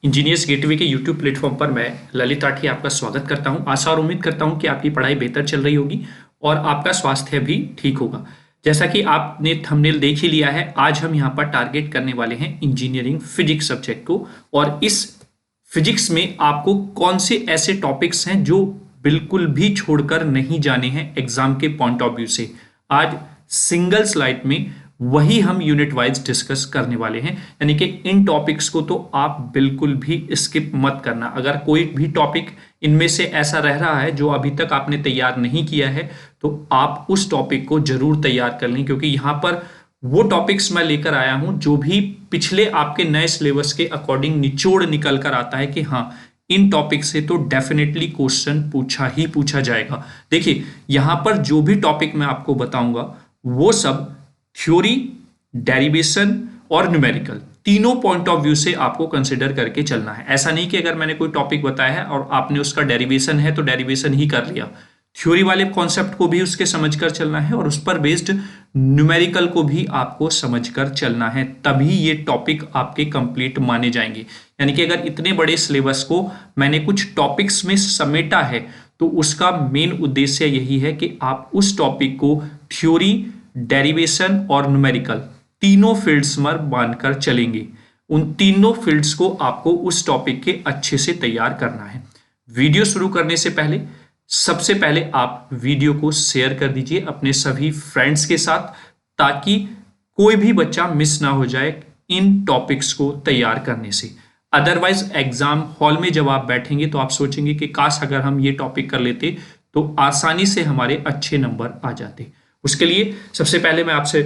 Engineers gateway के YouTube platform पर मैं ललित राठी आपका स्वागत करता हूं। आशा और उम्मीद करता हूं कि आपकी पढ़ाई बेहतर चल रही होगी और आपका स्वास्थ्य भी ठीक होगा। जैसा कि आपने थंबनेल देख ही लिया है, आज हम यहां पर टारगेट करने वाले हैं इंजीनियरिंग फिजिक्स सब्जेक्ट को। और इस फिजिक्स में आपको कौन से ऐसे टॉपिक्स हैं जो बिल्कुल भी छोड़कर नहीं जाने हैं एग्जाम के पॉइंट ऑफ व्यू से। आज सिंगल स्लाइड में वही हम यूनिट वाइज डिस्कस करने वाले हैं, यानी कि इन टॉपिक्स को तो आप बिल्कुल भी स्किप मत करना। अगर कोई भी टॉपिक इनमें से ऐसा रह रहा है जो अभी तक आपने तैयार नहीं किया है तो आप उस टॉपिक को जरूर तैयार कर लें, क्योंकि यहां पर वो टॉपिक्स मैं लेकर आया हूं जो भी पिछले आपके नए सिलेबस के अकॉर्डिंग निचोड़ निकल कर आता है कि हाँ, इन टॉपिक से तो डेफिनेटली क्वेश्चन पूछा ही पूछा जाएगा। देखिए, यहां पर जो भी टॉपिक मैं आपको बताऊंगा वो सब थ्योरी, डेरिवेशन और न्यूमेरिकल तीनों पॉइंट ऑफ व्यू से आपको कंसिडर करके चलना है। ऐसा नहीं कि अगर मैंने कोई टॉपिक बताया है और आपने उसका डेरिवेशन है तो डेरिवेशन ही कर लिया। थ्योरी वाले कॉन्सेप्ट को भी उसके समझकर चलना है और उस पर बेस्ड न्यूमेरिकल को भी आपको समझकर चलना है, तभी ये टॉपिक आपके कंप्लीट माने जाएंगे। यानी कि अगर इतने बड़े सिलेबस को मैंने कुछ टॉपिक्स में समेटा है तो उसका मेन उद्देश्य यही है कि आप उस टॉपिक को थ्योरी, डेरिवेशन और न्यूमेरिकल तीनों फील्ड्स में मानकर चलेंगे। उन तीनों फील्ड्स को आपको उस टॉपिक के अच्छे से तैयार करना है। वीडियो शुरू करने से पहले सबसे पहले आप वीडियो को शेयर कर दीजिए अपने सभी फ्रेंड्स के साथ, ताकि कोई भी बच्चा मिस ना हो जाए इन टॉपिक्स को तैयार करने से। अदरवाइज एग्जाम हॉल में जब आप बैठेंगे तो आप सोचेंगे कि काश अगर हम ये टॉपिक कर लेते तो आसानी से हमारे अच्छे नंबर आ जाते। उसके लिए सबसे पहले मैं आपसे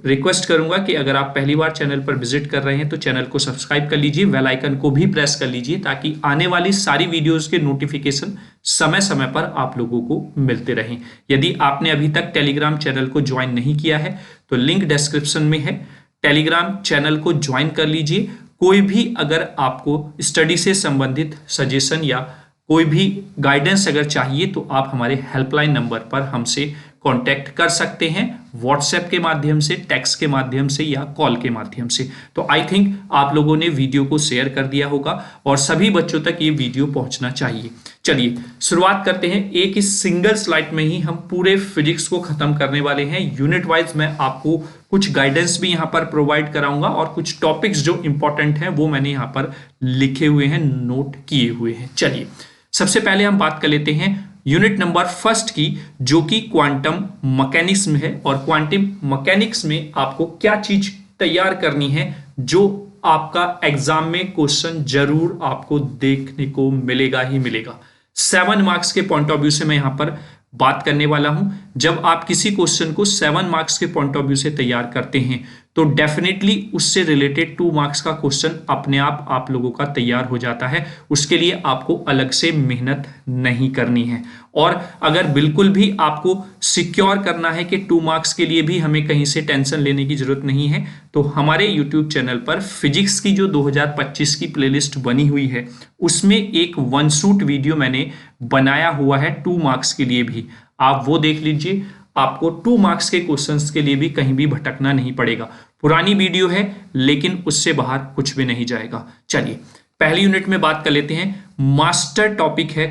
रिक्वेस्ट करूंगा कि अगर आप पहली बार चैनल पर विजिट कर रहे हैं तो चैनल को सब्सक्राइब कर लीजिए, बेल आइकन को भी प्रेस कर लीजिए, ताकि आने वाली सारी वीडियोस के नोटिफिकेशन समय समय पर आप लोगों को मिलते रहें। यदि आपने अभी तक टेलीग्राम चैनल को ज्वाइन नहीं किया है तो लिंक डिस्क्रिप्शन में है, टेलीग्राम चैनल को ज्वाइन कर लीजिए। कोई भी अगर आपको स्टडी से संबंधित सजेशन या कोई भी गाइडेंस अगर चाहिए तो आप हमारे हेल्पलाइन नंबर पर हमसे कांटेक्ट कर सकते हैं, व्हाट्सएप के माध्यम से, टेक्स्ट के माध्यम से या कॉल के माध्यम से। तो आई थिंक आप लोगों ने वीडियो को शेयर कर दिया होगा और सभी बच्चों तक ये वीडियो पहुंचना चाहिए। चलिए शुरुआत करते हैं। एक इस सिंगल स्लाइड में ही हम पूरे फिजिक्स को खत्म करने वाले हैं। यूनिट वाइज मैं आपको कुछ गाइडेंस भी यहाँ पर प्रोवाइड कराऊंगा और कुछ टॉपिक्स जो इंपॉर्टेंट हैं वो मैंने यहाँ पर लिखे हुए हैं, नोट किए हुए हैं। चलिए सबसे पहले हम बात कर लेते हैं यूनिट नंबर फर्स्ट की, जो कि क्वांटम मैकेनिक्स में है। और क्वांटम मैकेनिक्स में आपको क्या चीज तैयार करनी है जो आपका एग्जाम में क्वेश्चन जरूर आपको देखने को मिलेगा ही मिलेगा। 7 मार्क्स के पॉइंट ऑफ व्यू से मैं यहां पर बात करने वाला हूं। जब आप किसी क्वेश्चन को 7 मार्क्स के पॉइंट ऑफ व्यू से तैयार करते हैं तो डेफिनेटली उससे रिलेटेड 2 मार्क्स का क्वेश्चन अपने आप लोगों का तैयार हो जाता है। उसके लिए आपको अलग से मेहनत नहीं करनी है। और अगर बिल्कुल भी आपको सिक्योर करना है कि 2 मार्क्स के लिए भी हमें कहीं से टेंशन लेने की जरूरत नहीं है, तो हमारे यूट्यूब चैनल पर फिजिक्स की जो 2025 की प्लेलिस्ट बनी हुई है उसमें एक वन शूट वीडियो मैंने बनाया हुआ है 2 मार्क्स के लिए भी, आप वो देख लीजिए। आपको 2 मार्क्स के क्वेश्चंस के लिए भी कहीं भी भटकना नहीं पड़ेगा। पुरानी वीडियो है लेकिन उससे बाहर कुछ भी नहीं जाएगा। चलिए पहली यूनिट में बात कर लेते हैं। मास्टर टॉपिक है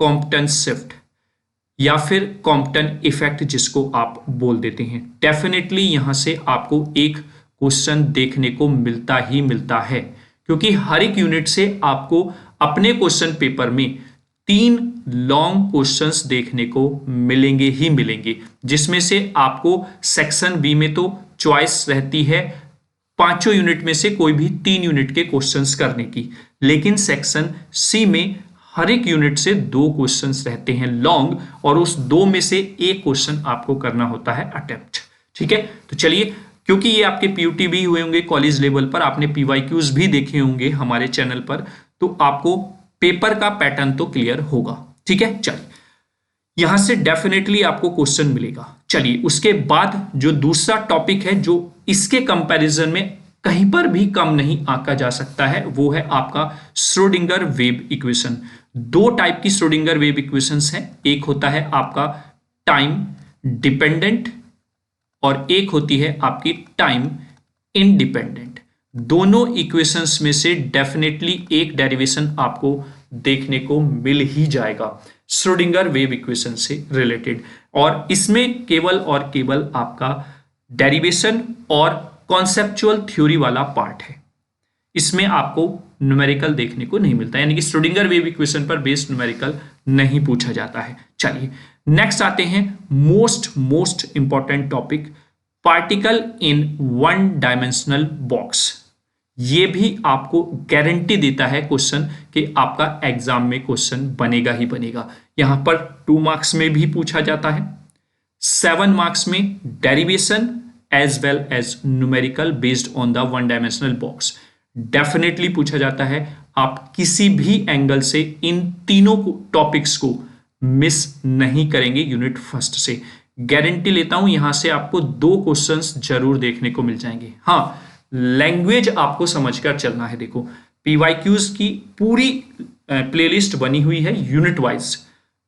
कॉम्पटन शिफ्ट या फिर कॉम्पटन इफेक्ट, जिसको आप बोल देते हैं। डेफिनेटली यहां से आपको एक क्वेश्चन देखने को मिलता ही मिलता है, क्योंकि हर एक यूनिट से आपको अपने क्वेश्चन पेपर में 3 लॉन्ग क्वेश्चंस देखने को मिलेंगे ही मिलेंगे, जिसमें से आपको सेक्शन बी में तो चॉइस रहती है 5 यूनिट में से कोई भी 3 यूनिट के क्वेश्चंस करने की, लेकिन सेक्शन सी में हर एक यूनिट से 2 क्वेश्चंस रहते हैं लॉन्ग, और उस 2 में से एक क्वेश्चन आपको करना होता है अटेम्प्ट। ठीक है, तो चलिए, क्योंकि ये आपके पीयूटी भी हुए होंगे कॉलेज लेवल पर, आपने पीवाईक्यूज भी देखे होंगे हमारे चैनल पर, तो आपको पेपर का पैटर्न तो क्लियर होगा। ठीक है, चलिए यहां से डेफिनेटली आपको क्वेश्चन मिलेगा। चलिए उसके बाद जो दूसरा टॉपिक है जो इसके कंपैरिजन में कहीं पर भी कम नहीं आंका जा सकता है, वो है आपका श्रोडिंगर वेव इक्वेशन। 2 टाइप की श्रोडिंगर वेव इक्वेशंस हैं, एक होता है आपका टाइम डिपेंडेंट और एक होती है आपकी टाइम इंडिपेंडेंट। दोनों इक्वेशंस में से डेफिनेटली एक डेरिवेशन आपको देखने को मिल ही जाएगा श्रोडिंगर वेव इक्वेशन से रिलेटेड, और इसमें केवल और केवल आपका डेरिवेशन और कॉन्सेप्चुअल थ्योरी वाला पार्ट है। इसमें आपको न्यूमेरिकल देखने को नहीं मिलता, यानी कि श्रोडिंगर वेव इक्वेशन पर बेस्ड न्यूमेरिकल नहीं पूछा जाता है। चलिए नेक्स्ट आते हैं most important topic, particle in one dimensional box. ये भी आपको गारंटी देता है क्वेश्चन कि आपका एग्जाम में क्वेश्चन बनेगा ही बनेगा। यहां पर 2 मार्क्स में भी पूछा जाता है, 7 मार्क्स में derivation as well as numerical based on the one dimensional box definitely पूछा जाता है। आप किसी भी एंगल से इन तीनों टॉपिक्स को मिस नहीं करेंगे यूनिट फर्स्ट से, गारंटी लेता हूं। यहां से आपको 2 क्वेश्चंस जरूर देखने को मिल जाएंगे। हाँ, लैंग्वेज आपको समझकर चलना है। देखो पीवाईक्यूज की पूरी प्लेलिस्ट बनी हुई है यूनिट वाइज,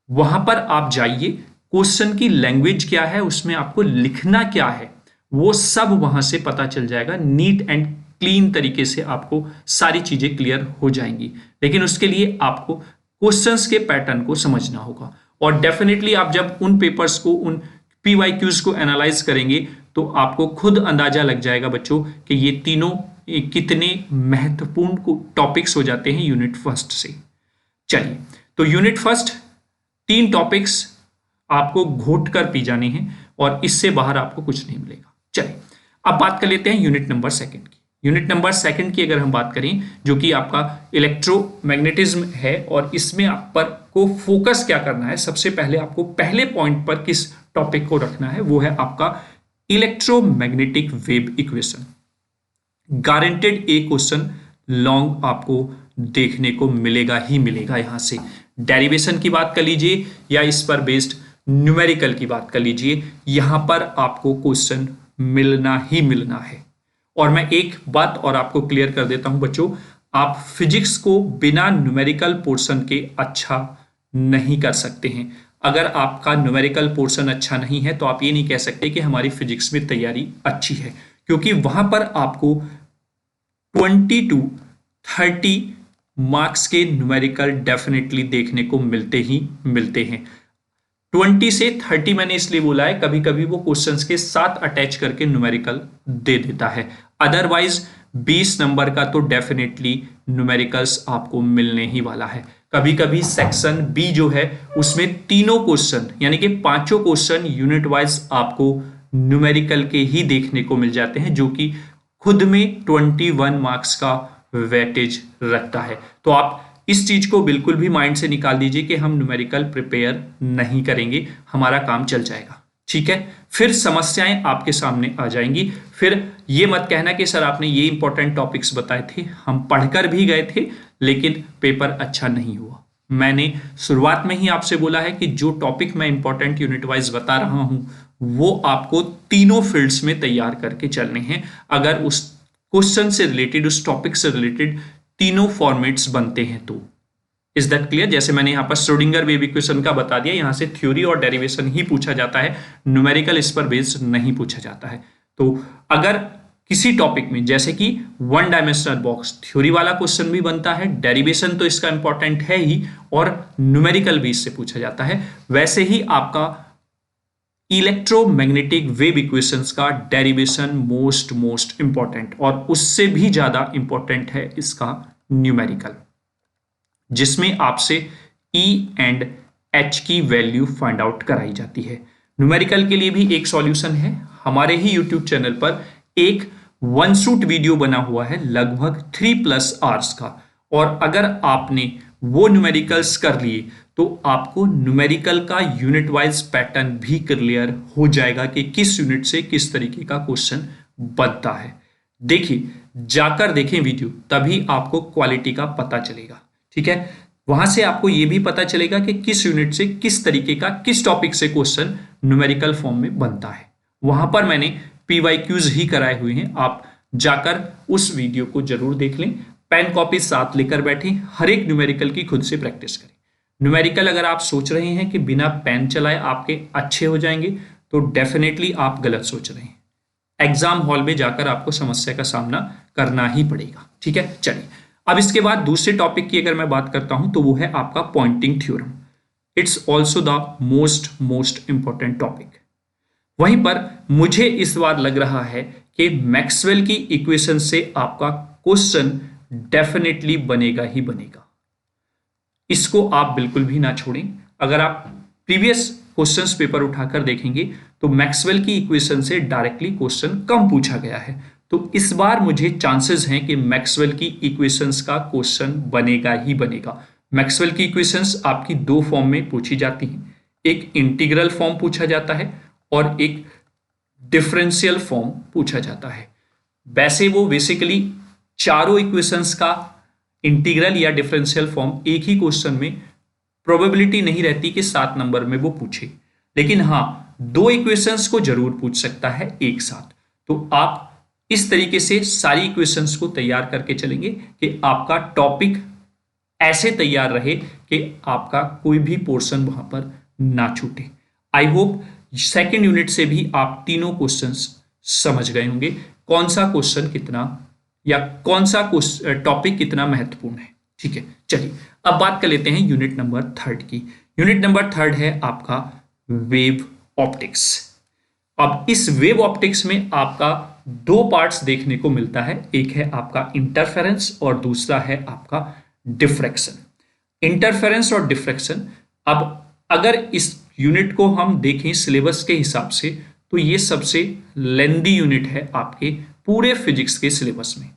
वहां पर आप जाइए, क्वेश्चन की लैंग्वेज क्या है, उसमें आपको लिखना क्या है, वो सब वहां से पता चल जाएगा। नीट एंड क्लीन तरीके से आपको सारी चीजें क्लियर हो जाएंगी, लेकिन उसके लिए आपको क्वेश्चंस के पैटर्न को समझना होगा। और डेफिनेटली आप जब उन पेपर्स को, उन पीवाईक्यूज को एनालाइज करेंगे तो आपको खुद अंदाजा लग जाएगा बच्चों कि ये तीनों कितने महत्वपूर्ण टॉपिक्स हो जाते हैं यूनिट फर्स्ट से। चलिए, तो यूनिट फर्स्ट 3 टॉपिक्स आपको घोट कर पी जाने हैं और इससे बाहर आपको कुछ नहीं मिलेगा। चलिए अब बात कर लेते हैं यूनिट नंबर 2 की। यूनिट नंबर 2 की अगर हम बात करें, जो कि आपका इलेक्ट्रोमैग्नेटिज्म है, और इसमें आप पर को फोकस क्या करना है, सबसे पहले आपको पहले पॉइंट पर किस टॉपिक को रखना है, वो है आपका इलेक्ट्रोमैग्नेटिक वेव इक्वेशन। गारंटेड एक क्वेश्चन लॉन्ग आपको देखने को मिलेगा ही मिलेगा। यहां से डेरिवेशन की बात कर लीजिए या इस पर बेस्ड न्यूमेरिकल की बात कर लीजिए, यहां पर आपको क्वेश्चन मिलना ही मिलना है। और मैं एक बात और आपको क्लियर कर देता हूं बच्चों, आप फिजिक्स को बिना न्यूमेरिकल पोर्शन के अच्छा नहीं कर सकते हैं। अगर आपका न्यूमेरिकल पोर्शन अच्छा नहीं है तो आप ये नहीं कह सकते कि हमारी फिजिक्स में तैयारी अच्छी है, क्योंकि वहां पर आपको 20 to 30 मार्क्स के न्यूमेरिकल डेफिनेटली देखने को मिलते ही मिलते हैं। 20 से 30 मैंने इसलिए बोला है, कभी कभी वो क्वेश्चंस के साथ अटैच करके न्यूमेरिकल दे देता है, अदरवाइज 20 नंबर का तो डेफिनेटली न्यूमेरिकल्स आपको मिलने ही वाला है। कभी कभी सेक्शन बी जो है उसमें तीनों क्वेश्चन यानी कि 5 क्वेश्चन यूनिट वाइज आपको न्यूमेरिकल के ही देखने को मिल जाते हैं, जो कि खुद में 21 मार्क्स का वेटेज रखता है। तो आप इस चीज को बिल्कुल भी माइंड से निकाल दीजिए कि हम न्यूमेरिकल प्रिपेयर नहीं करेंगे, हमारा काम चल जाएगा। ठीक है, फिर समस्याएं आपके सामने आ जाएंगी। फिर ये मत कहना कि सर आपने ये इंपॉर्टेंट टॉपिक्स बताए थे, हम पढ़कर भी गए थे लेकिन पेपर अच्छा नहीं हुआ। मैंने शुरुआत में ही आपसे बोला है कि जो टॉपिक मैं इंपॉर्टेंट यूनिट वाइज बता रहा हूं वो आपको तीनों फील्ड्स में तैयार करके चलने हैं। अगर उस क्वेश्चन से रिलेटेड, उस टॉपिक से रिलेटेड तीनों फॉर्मेट्स बनते हैं तो। Is that clear? जैसे मैंने यहां पर श्रोडिंगर वेव इक्वेशन का बता दिया, यहां से थ्योरी और डेरिवेशन ही पूछा जाता है, न्यूमेरिकल इस पर बेस्ड नहीं पूछा जाता है। तो अगर किसी टॉपिक में, जैसे कि वन डायमेंशनल बॉक्स, थ्योरी वाला क्वेश्चन भी बनता है, डेरिवेशन तो इसका इंपॉर्टेंट है ही, और न्यूमेरिकल भी इससे पूछा जाता है, वैसे ही आपका इलेक्ट्रोमैग्नेटिक वेव इक्वेशंस का डेरिवेशन मोस्ट इंपॉर्टेंट, और उससे भी ज्यादा इंपॉर्टेंट है इसका न्यूमेरिकल, जिसमें आपसे E एंड H की वैल्यू फाइंड आउट कराई जाती है। न्यूमेरिकल के लिए भी एक सॉल्यूशन है, हमारे ही YouTube चैनल पर एक वन शूट वीडियो बना हुआ है लगभग 3+ आवर्स का, और अगर आपने वो न्यूमेरिकल्स कर लिए तो आपको न्यूमेरिकल का यूनिट वाइज पैटर्न भी क्लियर हो जाएगा कि किस यूनिट से किस तरीके का क्वेश्चन बनता है। देखिए, जाकर देखें वीडियो, तभी आपको क्वालिटी का पता चलेगा। ठीक है, वहां से आपको यह भी पता चलेगा कि किस यूनिट से किस तरीके का, किस टॉपिक से क्वेश्चन न्यूमेरिकल फॉर्म में बनता है। वहां पर मैंने पीवाईक्यूज ही कराए हुए हैं, आप जाकर उस वीडियो को जरूर देख लें, पेन कॉपी साथ लेकर बैठे, हर एक न्यूमेरिकल की खुद से प्रैक्टिस करें। न्यूमेरिकल अगर आप सोच रहे हैं कि बिना पेन चलाए आपके अच्छे हो जाएंगे तो डेफिनेटली आप गलत सोच रहे हैं। एग्जाम हॉल में जाकर आपको समस्या का सामना करना ही पड़ेगा। ठीक है, चलिए अब इसके बाद दूसरे टॉपिक की अगर मैं बात करता हूं तो वो है आपका Poynting theorem. It's also the most important topic. वहीं पर मुझे इस बार लग रहा है कि मैक्सवेल की इक्वेशन से आपका क्वेश्चन डेफिनेटली बनेगा ही बनेगा। इसको आप बिल्कुल भी ना छोड़ें। अगर आप प्रीवियस क्वेश्चंस पेपर उठाकर देखेंगे तो मैक्सवेल की इक्वेशन से डायरेक्टली क्वेश्चन कम पूछा गया है, तो इस बार मुझे चांसेस हैं कि मैक्सवेल की इक्वेशंस का क्वेश्चन बनेगा ही बनेगा। मैक्सवेल की इक्वेशंस आपकी दो फॉर्म में पूछी जाती हैं, एक इंटीग्रल फॉर्म पूछा जाता है और एक डिफरेंशियल फॉर्म पूछा जाता है। वैसे वो बेसिकली चारों इक्वेशंस का इंटीग्रल या डिफरेंशियल फॉर्म एक ही क्वेश्चन में प्रोबेबिलिटी नहीं रहती कि 7 नंबर में वो पूछे, लेकिन हाँ दो इक्वेशंस को जरूर पूछ सकता है एक साथ। तो आप इस तरीके से सारी इक्वेशंस को तैयार करके चलेंगे कि आपका टॉपिक ऐसे तैयार रहे कि आपका कोई भी पोर्शन वहां पर ना छूटे। आई होप सेकेंड यूनिट से भी आप तीनों क्वेश्चंस समझ गए होंगे, कौन सा क्वेश्चन कितना या कौन सा टॉपिक कितना महत्वपूर्ण है। ठीक है, चलिए अब बात कर लेते हैं यूनिट नंबर 3 की। यूनिट नंबर 3 है आपका वेव ऑप्टिक्स। अब इस वेव ऑप्टिक्स में आपका दो पार्ट्स देखने को मिलता है, एक है आपका इंटरफेरेंस और दूसरा है आपका डिफ्रैक्शन। इंटरफेरेंस और डिफ्रैक्शन, अब अगर इस यूनिट को हम देखें सिलेबस के हिसाब से तो ये सबसे लेंदी यूनिट है आपके पूरे फिजिक्स के सिलेबस में।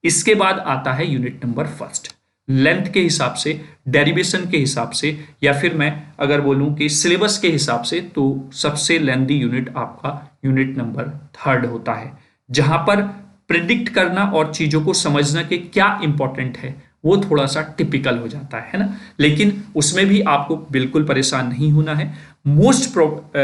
इसके बाद आता है यूनिट नंबर 1, लेंथ के हिसाब से, डेरिवेशन के हिसाब से, या फिर मैं अगर बोलूं कि सिलेबस के हिसाब से तो सबसे लेंदी यूनिट आपका यूनिट नंबर 3 होता है, जहां पर प्रिडिक्ट करना और चीजों को समझना कि क्या इंपॉर्टेंट है वो थोड़ा सा टिपिकल हो जाता है ना, लेकिन उसमें भी आपको बिल्कुल परेशान नहीं होना है।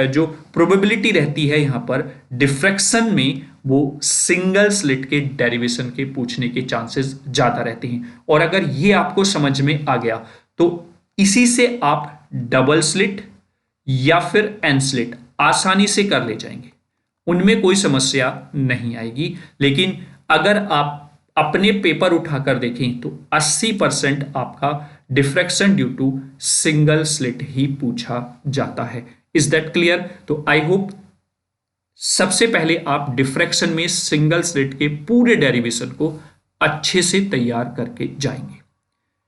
जो प्रोबेबिलिटी रहती है यहां पर डिफ्रैक्शन में, वो सिंगल स्लिट के डेरिवेशन के पूछने के चांसेस ज्यादा रहते हैं, और अगर ये आपको समझ में आ गया तो इसी से आप डबल स्लिट या फिर एन स्लिट आसानी से कर ले जाएंगे, उनमें कोई समस्या नहीं आएगी। लेकिन अगर आप अपने पेपर उठाकर देखें तो 80% आपका diffraction due to single slit ही पूछा जाता है। Is that clear? तो आई होप सबसे पहले आप डिफ्रैक्शन में सिंगल स्लिट के पूरे डेरिवेशन को अच्छे से तैयार करके जाएंगे।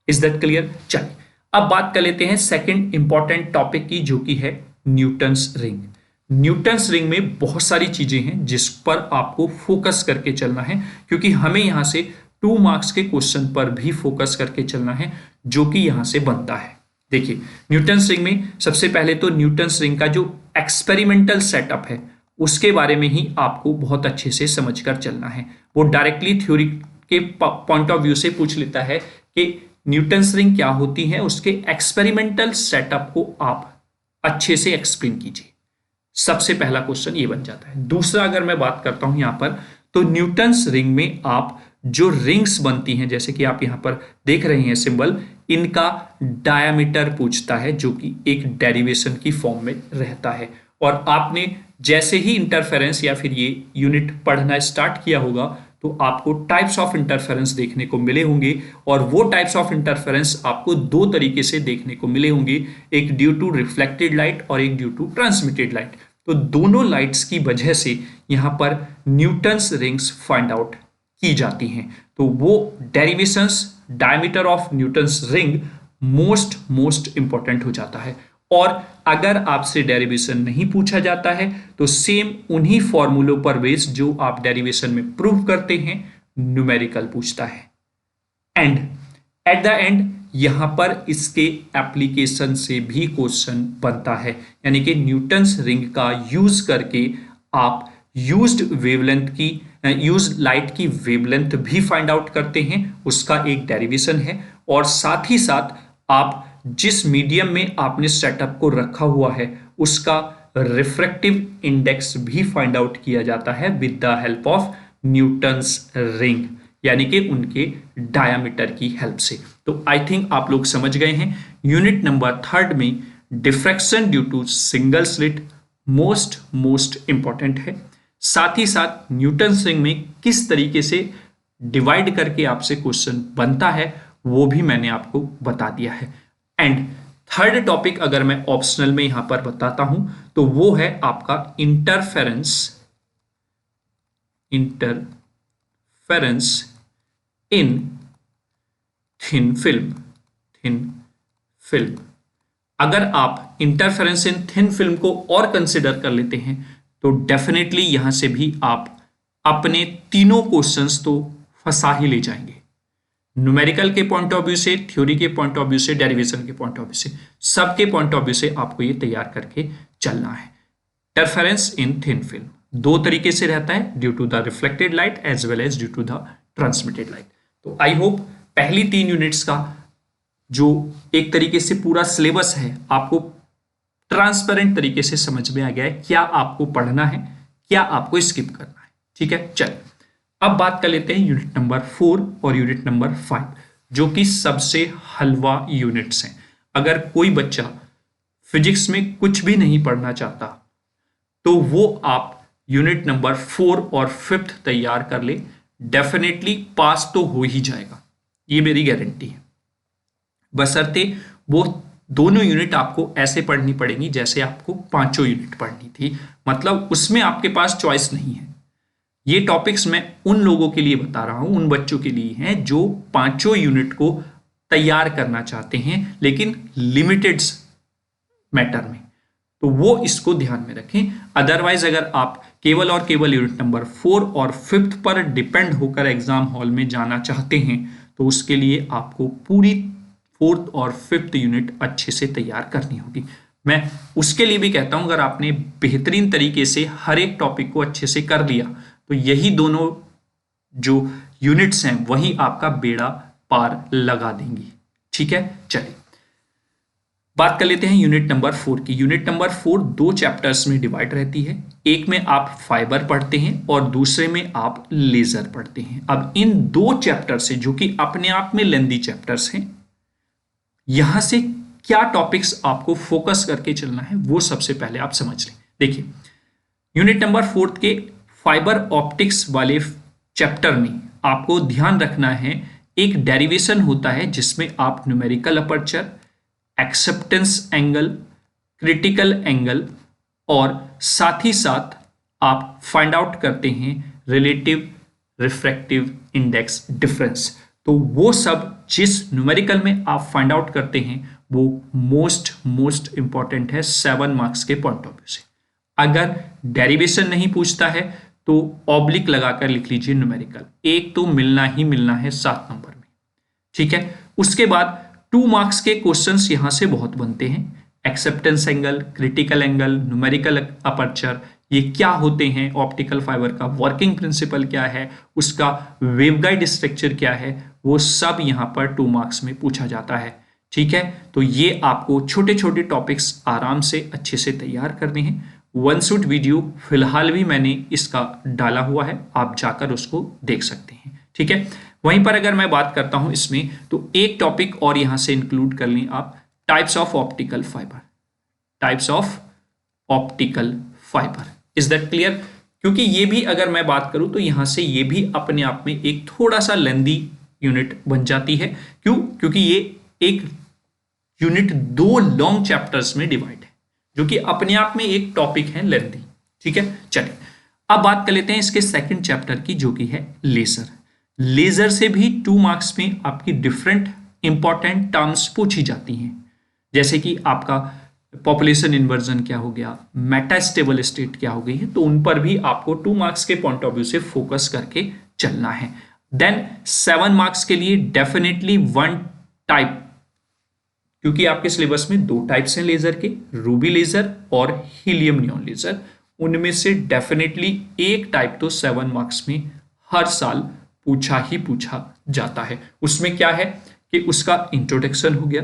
Is that clear? चलिए अब बात कर लेते हैं सेकंड इंपॉर्टेंट टॉपिक की, जो कि है न्यूटन्स रिंग। न्यूटन्स रिंग में बहुत सारी चीजें हैं जिस पर आपको फोकस करके चलना है, क्योंकि हमें यहां से 2 मार्क्स के क्वेश्चन पर भी फोकस करके चलना है, जो कि यहां से बनता है। देखिए न्यूटन्स रिंग में सबसे पहले तो न्यूटन्स रिंग का जो एक्सपेरिमेंटल सेटअप है उसके बारे में ही आपको बहुत अच्छे से समझकर चलना है। वो डायरेक्टली थ्योरी के पॉइंट ऑफ व्यू से पूछ लेता है कि न्यूटन्स रिंग क्या होती है, उसके एक्सपेरिमेंटल सेटअप को आप अच्छे से एक्सप्लेन कीजिए। सबसे पहला क्वेश्चन ये बन जाता है। दूसरा अगर मैं बात करता हूं यहां पर, तो न्यूटन्स रिंग में आप जो रिंग्स बनती हैं, जैसे कि आप यहां पर देख रहे हैं सिंबल, इनका डायामीटर पूछता है, जो कि एक डेरिवेशन की फॉर्म में रहता है। और आपने जैसे ही इंटरफेरेंस या फिर ये यूनिट पढ़ना स्टार्ट किया होगा तो आपको टाइप्स ऑफ इंटरफेरेंस देखने को मिले होंगे, और वो टाइप्स ऑफ इंटरफेरेंस आपको दो तरीके से देखने को मिले होंगे, एक ड्यू टू रिफ्लेक्टेड लाइट और एक ड्यू टू ट्रांसमिटेड लाइट। तो दोनों लाइट्स की वजह से यहां पर न्यूटन्स रिंग्स फाइंड आउट की जाती हैं। तो वो derivations, diameter of Newton's ring most important हो जाता है। और अगर आपसे डेरिवेशन नहीं पूछा जाता है तो सेम उन्हीं फॉर्मूलों पर बेस्ड जो आप डेरिवेशन में प्रूव करते हैं न्यूमेरिकल पूछता है। एंड एट द एंड यहां पर इसके एप्लीकेशन से भी क्वेश्चन बनता है, यानी कि न्यूटन्स रिंग का यूज करके आप यूज्ड लाइट की वेवलेंथ भी फाइंड आउट करते हैं, उसका एक डेरिवेशन है। और साथ ही साथ आप जिस मीडियम में आपने सेटअप को रखा हुआ है उसका रिफ्रैक्टिव इंडेक्स भी फाइंड आउट किया जाता है with the help of Newton's ring, यानी कि उनके डायामीटर की हेल्प से। तो आई थिंक आप लोग समझ गए हैं यूनिट नंबर 3 में diffraction due to single slit most important है। साथ ही साथ न्यूटन्स रिंग में किस तरीके से डिवाइड करके आपसे क्वेश्चन बनता है वो भी मैंने आपको बता दिया है। एंड थर्ड टॉपिक अगर मैं ऑप्शनल में यहां पर बताता हूं तो वो है आपका इंटरफेरेंस इन थिन फिल्म। अगर आप इंटरफेरेंस इन थिन फिल्म को और कंसिडर कर लेते हैं तो डेफिनेटली यहां से भी आप अपने तीनों क्वेश्चंस तो फंसा ही ले जाएंगे, न्यूमेरिकल के पॉइंट ऑफ व्यू से, थ्योरी के पॉइंट ऑफ व्यू से, डेरिवेशन के पॉइंट ऑफ व्यू से, सबके पॉइंट ऑफ व्यू से आपको ये तैयार करके चलना है। इंटरफेरेंस इन थिन फिल्म दो तरीके से रहता है, due to the reflected light as well as due to the transmitted light. तो आई होप पहली 3 यूनिट्स का जो एक तरीके से पूरा सिलेबस है आपको ट्रांसपेरेंट तरीके से समझ में आ गया है, क्या आपको पढ़ना है, क्या आपको स्किप करना है। ठीक है, चल अब बात कर लेते हैं यूनिट नंबर 4 और यूनिट नंबर 5, जो कि सबसे हलवा यूनिट्स हैं। अगर कोई बच्चा फिजिक्स में कुछ भी नहीं पढ़ना चाहता तो वो आप यूनिट नंबर 4 और 5 तैयार कर ले, डेफिनेटली पास तो हो ही जाएगा, ये मेरी गारंटी है। बशर्ते वो दोनों यूनिट आपको ऐसे पढ़नी पड़ेगी जैसे आपको 5 यूनिट पढ़नी थी, मतलब उसमें आपके पास चॉइस नहीं है। ये टॉपिक्स मैं उन लोगों के लिए बता रहा हूं, उन बच्चों के लिए हैं जो 5 यूनिट को तैयार करना चाहते हैं लेकिन लिमिटेड मैटर में, तो वो इसको ध्यान में रखें। अदरवाइज अगर आप केवल और केवल यूनिट नंबर 4 और 5 पर डिपेंड होकर एग्जाम हॉल में जाना चाहते हैं तो उसके लिए आपको पूरी 4th और 5th यूनिट अच्छे से तैयार करनी होगी। मैं उसके लिए भी कहता हूं अगर आपने बेहतरीन तरीके से हर एक टॉपिक को अच्छे से कर लिया तो यही दोनों जो यूनिट्स हैं वही आपका बेड़ा पार लगा देंगी। ठीक है, चलिए बात कर लेते हैं यूनिट नंबर 4 की। यूनिट नंबर 4 2 चैप्टर्स में डिवाइड रहती है, एक में आप फाइबर पढ़ते हैं और दूसरे में आप लेजर पढ़ते हैं। अब इन 2 चैप्टर से, जो कि अपने आप में लेंदी चैप्टर्स हैं, यहां से क्या टॉपिक्स आपको फोकस करके चलना है वो सबसे पहले आप समझ लें। देखिए यूनिट नंबर 4 के फाइबर ऑप्टिक्स वाले चैप्टर में आपको ध्यान रखना है, एक डेरिवेशन होता है जिसमें आप numerical aperture, acceptance angle, critical angle और साथ ही साथ आप फाइंड आउट करते हैं रिलेटिव रिफ्रैक्टिव इंडेक्स डिफरेंस। तो वो सब जिस न्यूमेरिकल में आप फाइंड आउट करते हैं वो मोस्ट इंपॉर्टेंट है 7 मार्क्स के पॉइंट ऑफ व्यू से। अगर डेरिवेशन नहीं पूछता है तो ऑब्लिक लगाकर लिख लीजिए न्यूमेरिकल, एक तो मिलना ही मिलना है 7 नंबर में। ठीक है, उसके बाद 2 मार्क्स के क्वेश्चंस यहां से बहुत बनते हैं, acceptance angle, critical angle, numerical aperture, ये क्या होते हैं, ऑप्टिकल फाइबर का वर्किंग प्रिंसिपल क्या है, उसका वेवगाइड स्ट्रक्चर क्या है, वो सब यहां पर 2 मार्क्स में पूछा जाता है। ठीक है, तो ये आपको छोटे छोटे टॉपिक्स आराम से अच्छे से तैयार करने हैं। वन शूट वीडियो फिलहाल भी मैंने इसका डाला हुआ है, आप जाकर उसको देख सकते हैं। ठीक है, वहीं पर अगर मैं बात करता हूं इसमें तो एक टॉपिक और यहां से इंक्लूड कर लें आप, types of optical fibre. Types of optical fibre, is that clear? क्योंकि ये भी अगर मैं बात करूं तो यहां से ये भी अपने आप में एक थोड़ा सा लेंदी यूनिट बन जाती है। क्यों? क्योंकि ये एक यूनिट 2 लॉन्ग चैप्टर्स में डिवाइड है, जो कि अपने आप में एक टॉपिक है लेंदी। ठीक है, चलिए अब बात कर लेते हैं इसके सेकंड चैप्टर की, जो कि है लेजर। लेजर से भी 2 मार्क्स में आपकी डिफरेंट इंपॉर्टेंट टर्म्स पूछी जाती हैं, जैसे कि आपका पॉपुलेशन इन्वर्जन क्या हो गया, मेटास्टेबल स्टेट क्या हो गई है, तो उन पर भी आपको 2 मार्क्स के पॉइंट ऑफ व्यू से फोकस करके चलना है। देन 7 मार्क्स के लिए डेफिनेटली 1 टाइप, क्योंकि आपके सिलेबस में 2 टाइप्स हैं लेजर के, रूबी लेजर और हीलियम नियॉन लेजर, उनमें से डेफिनेटली एक टाइप तो 7 मार्क्स में हर साल पूछा ही पूछा जाता है। उसमें क्या है कि उसका इंट्रोडक्शन हो गया,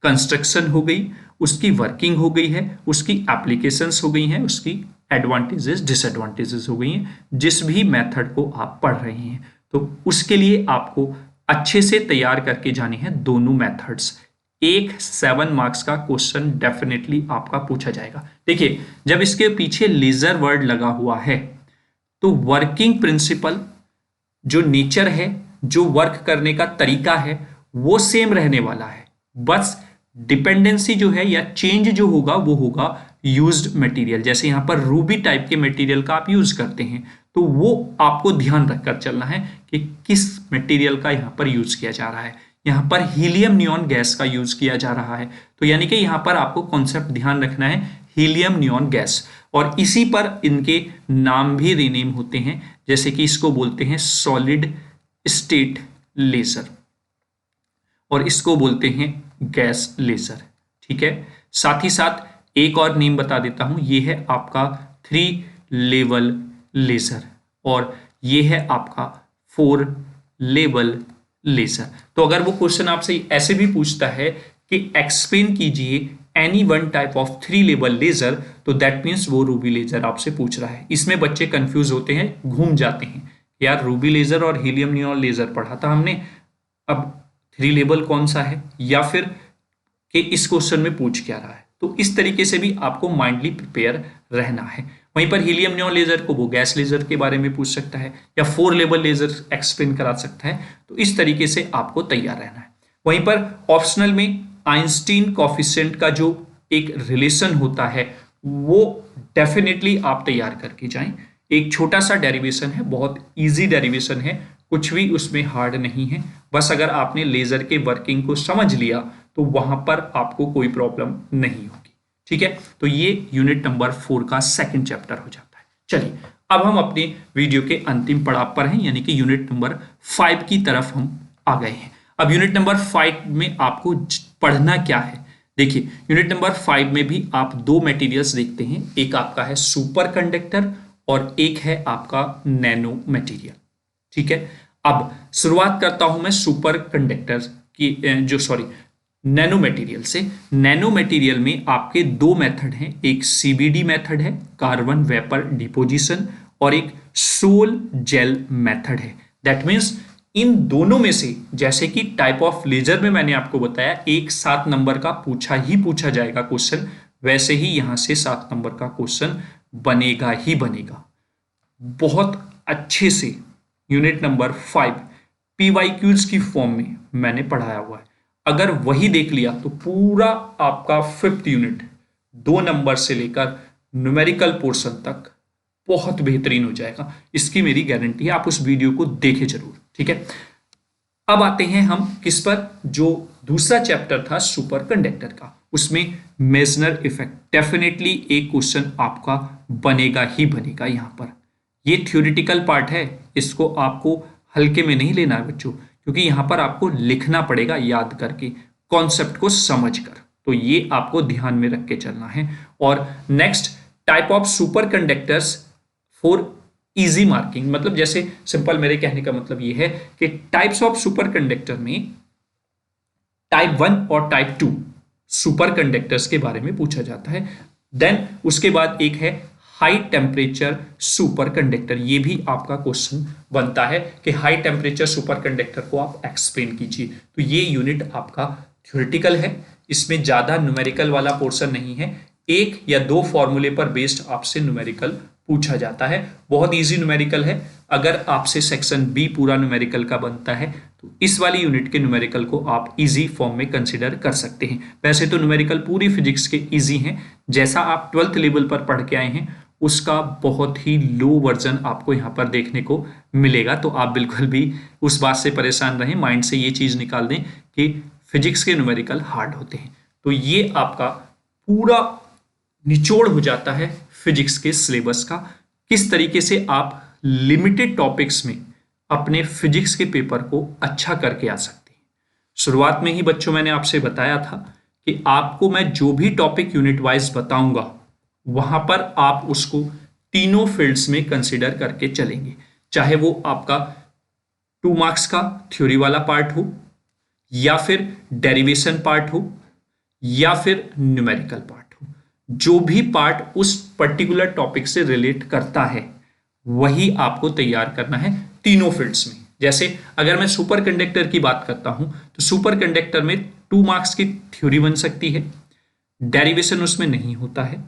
कंस्ट्रक्शन हो गई, उसकी वर्किंग हो गई है, उसकी एप्लीकेशंस हो गई हैं, उसकी एडवांटेजेस डिसएडवांटेजेस हो गई हैं, जिस भी मेथड को आप पढ़ रहे हैं। तो उसके लिए आपको अच्छे से तैयार करके जाने हैं दोनों मेथड्स। एक 7 मार्क्स का क्वेश्चन डेफिनेटली आपका पूछा जाएगा। देखिए जब इसके पीछे लेजर वर्ड लगा हुआ है तो वर्किंग प्रिंसिपल जो नेचर है जो वर्क करने का तरीका है वो सेम रहने वाला है, बस डिपेंडेंसी जो है या चेंज जो होगा वो होगा यूज्ड मटेरियल। जैसे यहाँ पर रूबी टाइप के मटेरियल का आप यूज करते हैं तो वो आपको ध्यान रखकर चलना है कि किस मटेरियल का यहाँ पर यूज किया जा रहा है। यहाँ पर हीलियम नियॉन गैस का यूज किया जा रहा है, तो यानी कि यहाँ पर आपको कॉन्सेप्ट ध्यान रखना है हीलियम नियॉन गैस, और इसी पर इनके नाम भी रीनेम होते हैं, जैसे कि इसको बोलते हैं सॉलिड स्टेट लेजर और इसको बोलते हैं गैस लेजर। ठीक है, साथ ही साथ एक और नेम बता देता हूं, ये है आपका 3 लेवल लेजर और ये है आपका 4 लेवल लेजर। तो अगर वो क्वेश्चन आपसे ऐसे भी पूछता है कि एक्सप्लेन कीजिए any one type of 3 level laser, तो दैट मीन्स वो रूबी लेजर आपसे पूछ रहा है। इसमें बच्चे कंफ्यूज होते हैं, घूम जाते हैं, यार रूबी लेजर और हीलियम नियॉन लेजर पढ़ा था हमने, अब 3 लेवल कौन सा है, या फिर कि इस क्वेश्चन में पूछ क्या रहा है। तो इस तरीके से भी आपको माइंडली प्रिपेयर रहना है। वहीं पर हीलियम नियॉन लेजर को वो गैस लेजर के बारे में पूछ सकता है या 4 लेवल लेजर एक्सप्लेन करा सकता है, तो इस तरीके से आपको तैयार रहना है। वहीं पर ऑप्शनल में आइंस्टीन कोफिशिएंट का जो एक रिलेशन होता है वो डेफिनेटली आप तैयार करके जाएं। एक छोटा सा डेरिवेशन है, बहुत इजी डेरिवेशन है, कुछ भी उसमें हार्ड नहीं है, बस अगर आपने लेजर के वर्किंग को समझ लिया तो वहां पर आपको कोई प्रॉब्लम नहीं होगी। ठीक है, तो ये यूनिट नंबर 4 का सेकंड चैप्टर हो जाता है। चलिए अब हम अपने वीडियो के अंतिम पड़ाव पर हैं, यानी कि यूनिट नंबर 5 की तरफ हम आ गए हैं। अब यूनिट नंबर 5 में आपको पढ़ना क्या है, देखिए यूनिट नंबर 5 में भी आप 2 मटेरियल्स देखते हैं, एक आपका है सुपर कंडक्टर और एक है आपका नैनो मटेरियल। ठीक है, अब शुरुआत करता हूं मैं सुपर कंडक्टर की नैनो मटेरियल से। नैनो मटेरियल में आपके 2 मेथड हैं, एक सीबीडी मेथड है कार्बन वेपर डिपोजिशन और एक सोल जेल मेथड है। दैट मीन्स इन दोनों में से, जैसे कि टाइप ऑफ लेजर में मैंने आपको बताया एक 7 नंबर का पूछा जाएगा क्वेश्चन, वैसे ही यहां से 7 नंबर का क्वेश्चन बनेगा ही बनेगा। बहुत अच्छे से यूनिट नंबर 5 पीवाईक्यूज की फॉर्म में मैंने पढ़ाया हुआ है, अगर वही देख लिया तो पूरा आपका 5th यूनिट 2 नंबर से लेकर न्यूमेरिकल पोर्शन तक बहुत बेहतरीन हो जाएगा, इसकी मेरी गारंटी है। आप उस वीडियो को देखें जरूर। ठीक है, अब आते हैं हम किस पर, जो दूसरा चैप्टर था सुपर कंडक्टर का, उसमें मेजनर इफेक्ट। डेफिनेटली एक क्वेश्चन आपका बनेगा ही बनेगा। यहां पर ये थ्योरेटिकल पार्ट है, इसको आपको हल्के में नहीं लेना है बच्चों, क्योंकि यहां पर आपको लिखना पड़ेगा याद करके, कॉन्सेप्ट को समझकर, तो ये आपको ध्यान में रख के चलना है। और next type of super conductors for easy marking, मतलब जैसे सिंपल मेरे कहने का मतलब ये है कि टाइप्स ऑफ सुपर कंडक्टर में टाइप 1 और टाइप 2 सुपर कंडक्टर्स के बारे में पूछा जाता है। देन उसके बाद एक है हाई टेम्परेचर सुपर कंडक्टर, ये भी आपका क्वेश्चन बनता है कि हाई टेम्परेचर सुपर कंडक्टर को आप एक्सप्लेन कीजिए। तो ये यूनिट आपका थ्योरेटिकल है, इसमें ज्यादा न्यूमेरिकल वाला पोर्शन नहीं है, 1 या 2 फॉर्मूले पर बेस्ड आपसे न्यूमेरिकल पूछा जाता है, बहुत इजी न्यूमेरिकल है। अगर आपसे सेक्शन बी पूरा न्यूमेरिकल का बनता है तो इस वाली यूनिट के न्यूमेरिकल को आप इजी फॉर्म में कंसीडर कर सकते हैं। वैसे तो न्यूमेरिकल पूरी फिजिक्स के इजी हैं, जैसा आप 12th लेवल पर पढ़ के आए हैं उसका बहुत ही लो वर्जन आपको यहाँ पर देखने को मिलेगा, तो आप बिल्कुल भी उस बात से परेशान रहें, माइंड से ये चीज निकाल दें कि फिजिक्स के न्यूमेरिकल हार्ड होते हैं। तो ये आपका पूरा निचोड़ हो जाता है फिजिक्स के सिलेबस का, किस तरीके से आप लिमिटेड टॉपिक्स में अपने फिजिक्स के पेपर को अच्छा करके आ सकते हैं। शुरुआत में ही बच्चों मैंने आपसे बताया था कि आपको मैं जो भी टॉपिक यूनिट वाइज बताऊंगा वहां पर आप उसको तीनों फील्ड्स में कंसीडर करके चलेंगे, चाहे वो आपका 2 मार्क्स का थ्योरी वाला पार्ट हो या फिर डेरिवेशन पार्ट हो या फिर न्यूमेरिकल पार्ट हो, जो भी पार्ट उस पर्टिकुलर टॉपिक से रिलेट करता है वही आपको तैयार करना है तीनों फील्ड्स में। जैसे अगर मैं सुपर कंडक्टर की बात करता हूं तो सुपर कंडक्टर में 2 मार्क्स की थ्योरी बन सकती है, डेरिवेशन उसमें नहीं होता है,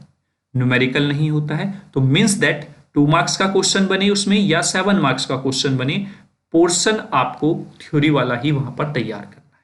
न्यूमेरिकल नहीं होता है, तो मींस दैट 2 मार्क्स का क्वेश्चन बने उसमें या 7 मार्क्स का क्वेश्चन बने, पोर्शन आपको थ्योरी वाला ही वहां पर तैयार करना है।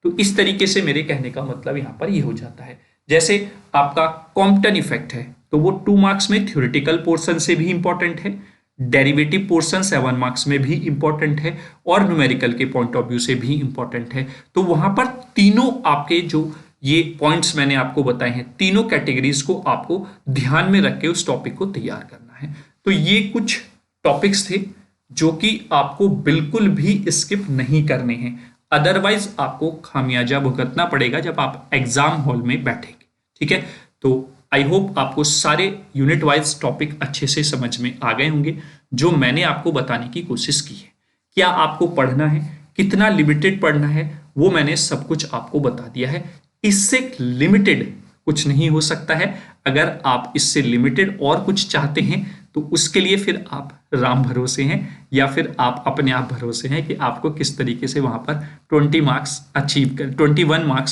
तो इस तरीके से मेरे कहने का मतलब यहां पर ये हो जाता है। जैसे आपका कॉम्पटन इफेक्ट है तो वो 2 मार्क्स में थ्योरेटिकल पोर्शन से भी इंपॉर्टेंट है, डेरिवेटिव पोर्शन 7 मार्क्स में भी इंपॉर्टेंट है और न्यूमेरिकल के पॉइंट ऑफ व्यू से भी इंपॉर्टेंट है। तो वहां पर तीनों आपके जो ये पॉइंट्स मैंने आपको बताए हैं, तीनों कैटेगरीज को आपको ध्यान में रख के उस टॉपिक को तैयार करना है। तो ये कुछ टॉपिक्स थे जो कि आपको बिल्कुल भी स्किप नहीं करने हैं, अदरवाइज आपको खामियाजा भुगतना पड़ेगा जब आप एग्जाम हॉल में बैठेंगे। ठीक है, तो आई होप आपको सारे यूनिट वाइज टॉपिक अच्छे से समझ में आ गए होंगे जो मैंने आपको बताने की कोशिश की है। क्या आपको पढ़ना है, कितना लिमिटेड पढ़ना है, वो मैंने सब कुछ आपको बता दिया है। इससे लिमिटेड कुछ नहीं हो सकता है। अगर आप इससे लिमिटेड और कुछ चाहते हैं तो उसके लिए फिर आप राम भरोसे हैं या फिर आप अपने आप भरोसे हैं कि आपको किस तरीके से वहां पर 21 मार्क्स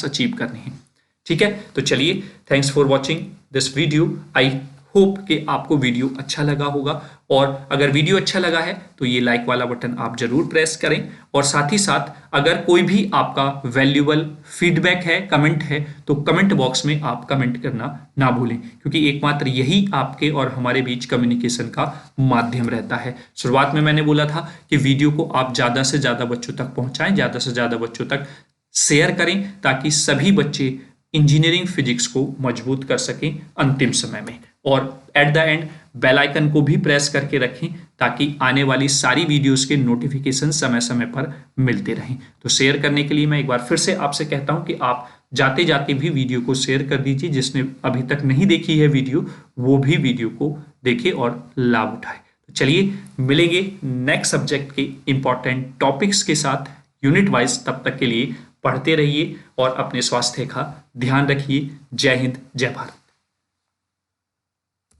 अचीव करने हैं। ठीक है, तो चलिए, thanks for watching this video. I hope कि आपको वीडियो अच्छा लगा होगा, और अगर वीडियो अच्छा लगा है तो ये लाइक वाला बटन आप जरूर प्रेस करें, और साथ ही साथ अगर कोई भी आपका वैल्यूएबल फीडबैक है, कमेंट है, तो कमेंट बॉक्स में आप कमेंट करना ना भूलें, क्योंकि एकमात्र यही आपके और हमारे बीच कम्युनिकेशन का माध्यम रहता है। शुरुआत में मैंने बोला था कि वीडियो को आप ज़्यादा से ज़्यादा बच्चों तक पहुँचाएं, ज़्यादा से ज़्यादा बच्चों तक शेयर करें, ताकि सभी बच्चे इंजीनियरिंग फिजिक्स को मजबूत कर सकें अंतिम समय में। और at the end bell icon को भी प्रेस करके रखें ताकि आने वाली सारी वीडियोस के नोटिफिकेशन समय समय पर मिलते रहें। तो शेयर करने के लिए मैं एक बार फिर से आपसे कहता हूं कि आप जाते जाते भी वीडियो को शेयर कर दीजिए। जिसने अभी तक नहीं देखी है वीडियो, वो भी वीडियो को देखे और लाभ उठाए। तो चलिए, मिलेंगे नेक्स्ट सब्जेक्ट के इंपॉर्टेंट टॉपिक्स के साथ यूनिट वाइज। तब तक के लिए पढ़ते रहिए और अपने स्वास्थ्य का ध्यान रखिए। जय हिंद, जय भारत।